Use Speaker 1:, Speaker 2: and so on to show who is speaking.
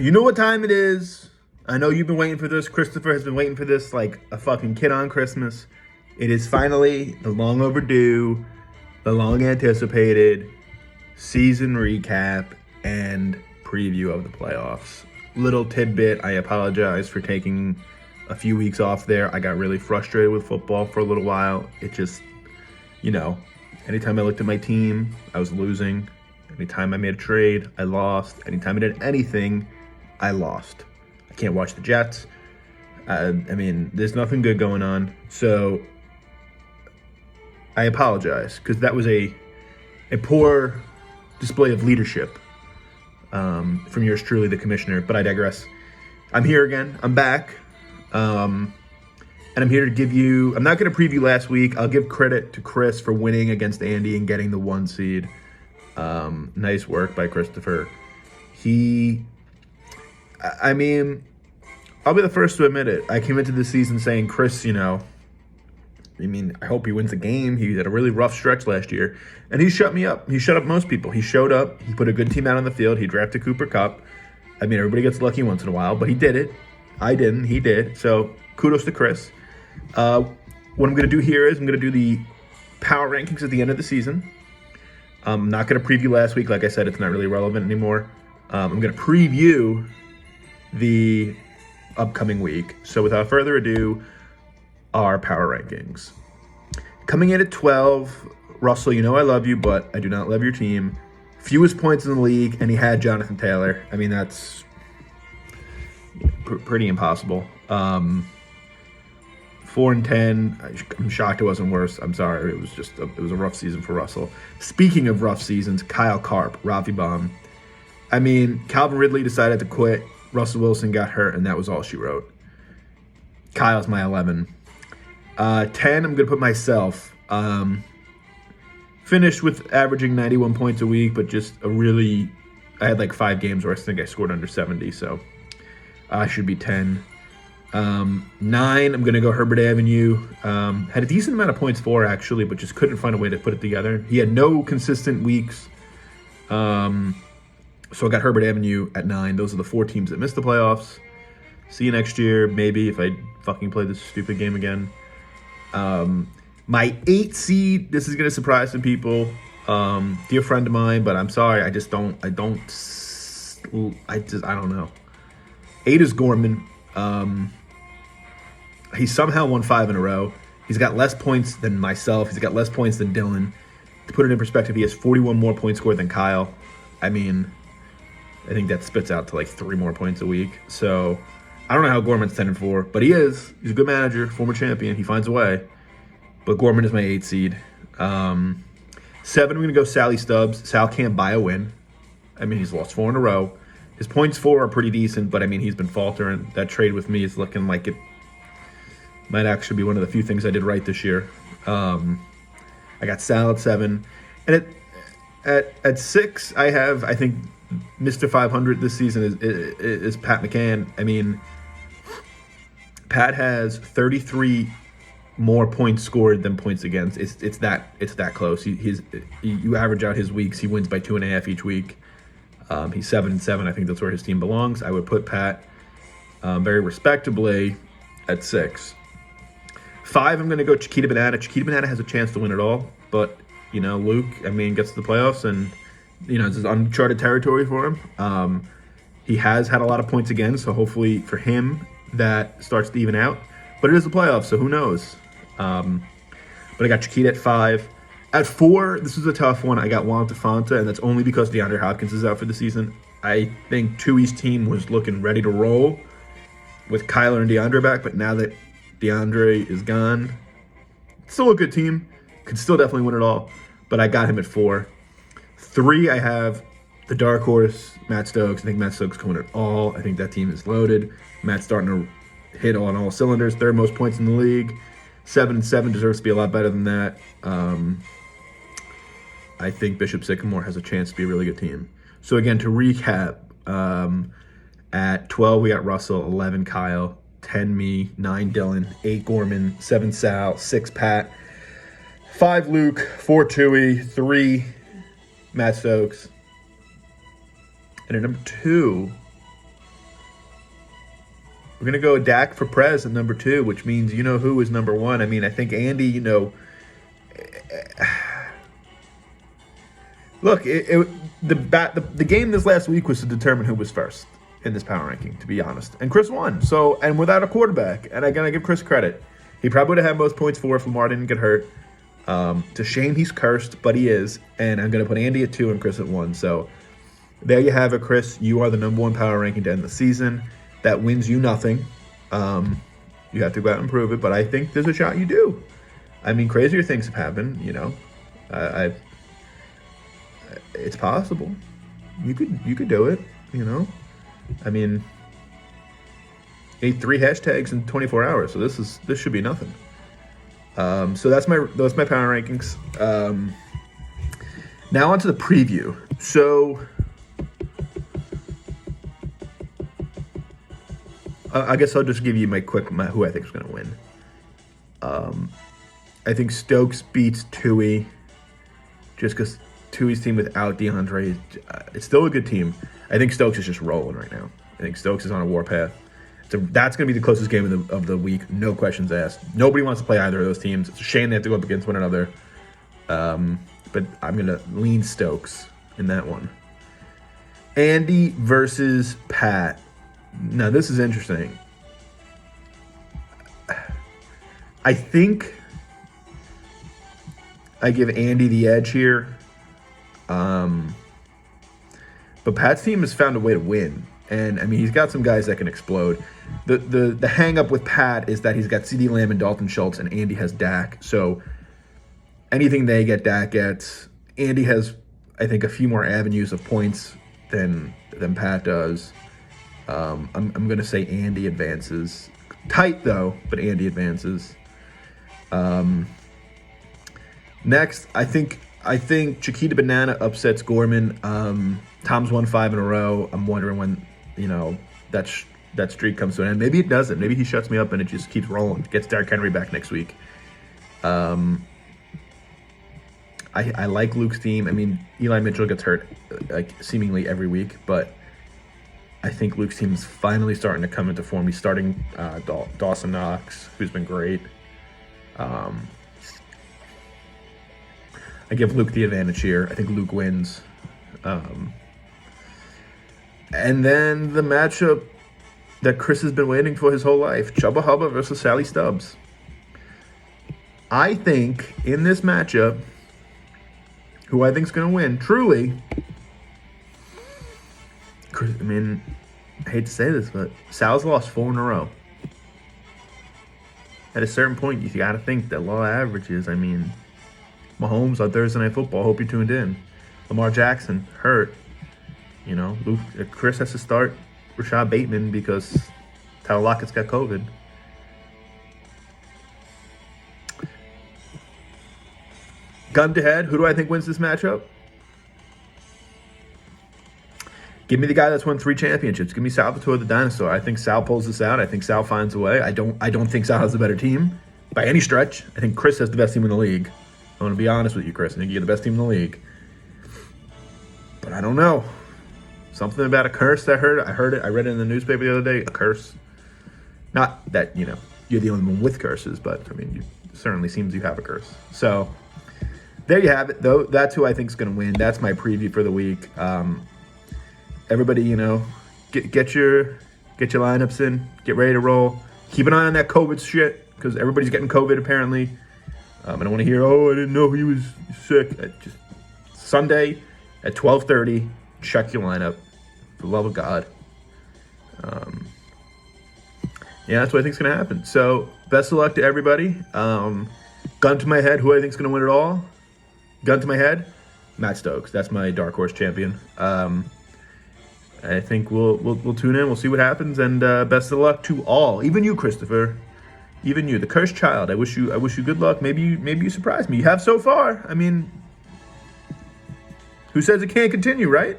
Speaker 1: You know what time it is. I know you've been waiting for this. Christopher has been waiting for this like a fucking kid on Christmas. It is finally the long overdue, the long anticipated season recap and preview of the playoffs. Little tidbit, I apologize for taking a few weeks off there. I got really frustrated with football for a little while. It just, anytime I looked at my team, I was losing. Anytime I made a trade, I lost. Anytime I did anything, I lost. I can't watch the Jets. There's nothing good going on. So I apologize because that was a poor display of leadership from yours truly, the commissioner. But I digress. I'm here again. I'm back. And I'm here to give you, I'm not going to preview last week. I'll give credit to Chris for winning against Andy and getting the 1 seed. Nice work by Christopher. I'll be the first to admit it. I came into this season saying, Chris, I hope he wins the game. He had a really rough stretch last year. And he shut me up. He shut up most people. He showed up. He put a good team out on the field. He drafted Cooper Kupp. Everybody gets lucky once in a while, but he did it. I didn't. He did. So kudos to Chris. What I'm going to do here is I'm going to do the power rankings at the end of the season. I'm not going to preview last week. Like I said, it's not really relevant anymore. I'm going to preview the upcoming week. So without further ado, our power rankings. Coming in at 12, Russell, I love you, but I do not love your team. Fewest points in the league, and he had Jonathan Taylor. That's pretty impossible. 4-10. I'm shocked it wasn't worse. I'm sorry. It was a rough season for Russell. Speaking of rough seasons, Kyle Karp, Rafi Baum. Calvin Ridley decided to quit. Russell Wilson got hurt, and that was all she wrote. Kyle's my 11. 10, I'm going to put myself. Finished with averaging 91 points a week, but just I had like 5 games where I think I scored under 70, so I should be 10. 9, I'm going to go Herbert Avenue. Had a decent amount of points for, actually, but just couldn't find a way to put it together. He had no consistent weeks. So I got Herbert Avenue at 9. Those are the 4 teams that missed the playoffs. See you next year, maybe, if I fucking play this stupid game again. My 8 seed, this is going to surprise some people. Dear friend of mine, but I'm sorry, I don't know. 8 is Gorman. He somehow won 5 in a row. He's got less points than myself. He's got less points than Dylan. To put it in perspective, he has 41 more points scored than Kyle. I think that spits out to like 3 more points a week. So I don't know how Gorman's 10-4, but he's a good manager, former champion. He finds a way. But Gorman is my 8 seed. 7, I'm going to go Sally Stubbs. Sal can't buy a win. He's lost 4 in a row. His points for are pretty decent, but he's been faltering. That trade with me is looking like it might actually be one of the few things I did right this year. I got Sal at 7. And at 6, I think Mr. 500 this season is Pat McCann. Pat has 33 more points scored than points against. It's that close. You average out his weeks, he wins by 2.5 each week. He's 7-7. I think that's where his team belongs. I would put Pat very respectably at 6. 5, I'm going to go Chiquita Banana. Chiquita Banana has a chance to win it all, but Luke, gets to the playoffs, and it's uncharted territory for him. He has had a lot of points again, so hopefully for him that starts to even out. But it is the playoffs, so who knows? But I got Chiquita at 5. At 4, this is a tough one. I got Juan Tafanta, and that's only because DeAndre Hopkins is out for the season. I think Tui's team was looking ready to roll with Kyler and DeAndre back, but now that DeAndre is gone, still a good team. Could still definitely win it all, but I got him at 4. 3, I have the dark horse, Matt Stokes. I think Matt Stokes can win it all. I think that team is loaded. Matt's starting to hit on all cylinders. 3rd most points in the league. 7-7 deserves to be a lot better than that. I think Bishop Sycamore has a chance to be a really good team. So again, to recap, at 12 we got Russell, 11 Kyle, 10 me, 9 Dylan, 8 Gorman, 7 Sal, 6 Pat, 5 Luke, 4 Tui, 3 Matt Stokes. And at number 2, We're going to go Dak for Prez at number 2, which means you know who is number 1. I mean, I think Andy, look, the game this last week was to determine who was first in this power ranking, to be honest. And Chris won. So, and without a quarterback, and I got to give Chris credit. He probably would have had most points for if Lamar didn't get hurt. It's a shame he's cursed, but he is. And I'm going to put Andy at 2 and Chris at 1. So there you have it, Chris. You are the number 1 power ranking to end the season. That wins you nothing. You have to go out and prove it, but I think there's a shot you do. I mean, crazier things have happened, it's possible. You could do it, I mean, ate 3 hashtags in 24 hours, so this should be nothing. So that's my power rankings. Now on to the preview. So I guess I'll just give you my who I think is going to win. I think Stokes beats Tui, just because Tui's team without DeAndre, it's still a good team. I think Stokes is just rolling right now. I think Stokes is on a warpath. So that's going to be the closest game of the week, no questions asked. Nobody wants to play either of those teams. It's a shame they have to go up against one another. But I'm going to lean Stokes in that one. Andy versus Pat. Now, this is interesting. I think I give Andy the edge here. But Pat's team has found a way to win. And, I mean, he's got some guys that can explode. The hang-up with Pat is that he's got CeeDee Lamb and Dalton Schultz, and Andy has Dak. So anything they get, Dak gets. Andy has, I think, a few more avenues of points than Pat does. I'm going to say Andy advances. Tight, though, but Andy advances. Next, I think Chiquita Banana upsets Gorman. Tom's won 5 in a row. I'm wondering when, that streak comes to an end. Maybe it doesn't. Maybe he shuts me up and it just keeps rolling. Gets Derrick Henry back next week. I like Luke's team. I mean, Eli Mitchell gets hurt seemingly every week, but I think Luke's team is finally starting to come into form. He's starting Dawson Knox, who's been great. I give Luke the advantage here. I think Luke wins. And then the matchup that Chris has been waiting for his whole life, Chubba Hubba versus Sally Stubbs. I think in this matchup, who I think is going to win, truly, Chris, I mean, I hate to say this, but Sal's lost 4 in a row. At a certain point, you got to think that law averages. I mean, Mahomes on Thursday Night Football. Hope you tuned in. Lamar Jackson hurt. Chris has to start Rashad Bateman because Tyler Lockett's got COVID. Gun to head, who do I think wins this matchup? Give me the guy that's won 3 championships. Give me Salvatore the Dinosaur. I think Sal pulls this out. I think Sal finds a way. I don't think Sal has a better team by any stretch. I think Chris has the best team in the league. I'm going to be honest with you, Chris. I think you're the best team in the league. But I don't know. Something about a curse I heard. I read it in the newspaper the other day. A curse. Not that, you're the only one with curses, but, I mean, it certainly seems you have a curse. So, there you have it, though. That's who I think is going to win. That's my preview for the week. Everybody, get your lineups in. Get ready to roll. Keep an eye on that COVID shit, because everybody's getting COVID, apparently. I don't want to hear, I didn't know he was sick. Just Sunday at 12:30, check your lineup. For the love of God. That's what I think is going to happen. So, best of luck to everybody. Gun to my head, who I think is going to win it all? Gun to my head, Matt Stokes. That's my dark horse champion. I think we'll tune in. We'll see what happens, and best of luck to all. Even you, Christopher. Even you, the cursed child. I wish you good luck. Maybe you surprise me. You have so far. I mean, who says it can't continue, right?